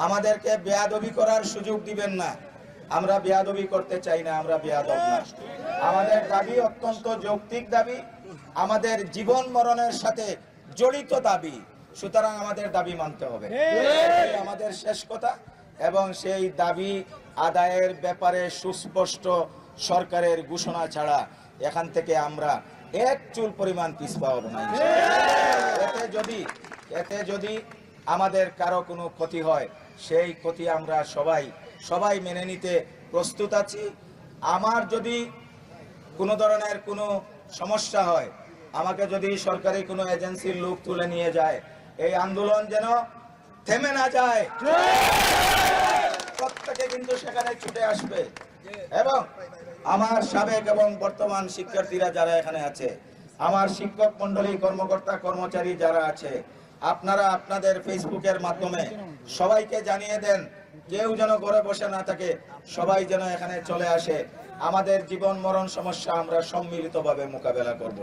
আমাদেরকে বেয়াদবি করার সুযোগ দিবেন না। আমরা বেয়াদবি করতে চাই না, আমরা বেয়াদব না। আমাদের দাবি অত্যন্ত যৌক্তিক দাবি, আমাদের জীবন মরণের সাথে জড়িত দাবি। সুতরাং আমাদের দাবি মানতে হবে, এটাই আমাদের শেষ কথা। এবং সেই দাবি আদায়ের ব্যাপারে সুস্পষ্ট সরকারের ঘোষণা ছাড়া এখান থেকে আমরা এক চুল পরিমাণ পিছপা হব না। এতে যদি আমাদের কারো কোনো ক্ষতি হয়, সেই ক্ষতি আমরা সবাই মেনে নিতে প্রস্তুত আছি। আমার যদি কোনো ধরনের কোনো সমস্যা হয়, আমাকে যদি সরকারি কোনো এজেন্সির লোক তুলে নিয়ে যায়, এই আন্দোলন যেন থেমে না যায়। প্রত্যেকে কিন্তু সেখানে ছুটে আসবে। এবং আমার সাবেক এবং বর্তমান শিক্ষার্থীরা যারা এখানে আছে, আমার শিক্ষক মন্ডলী, কর্মকর্তা কর্মচারী যারা আছে, আপনারা আপনাদের ফেসবুকের মাধ্যমে সবাইকে জানিয়ে দেন, কেউ যেন ঘরে বসে না থাকে, সবাই যেন এখানে চলে আসে। আমাদের জীবন মরণ সমস্যা আমরা সম্মিলিতভাবে মোকাবেলা করব।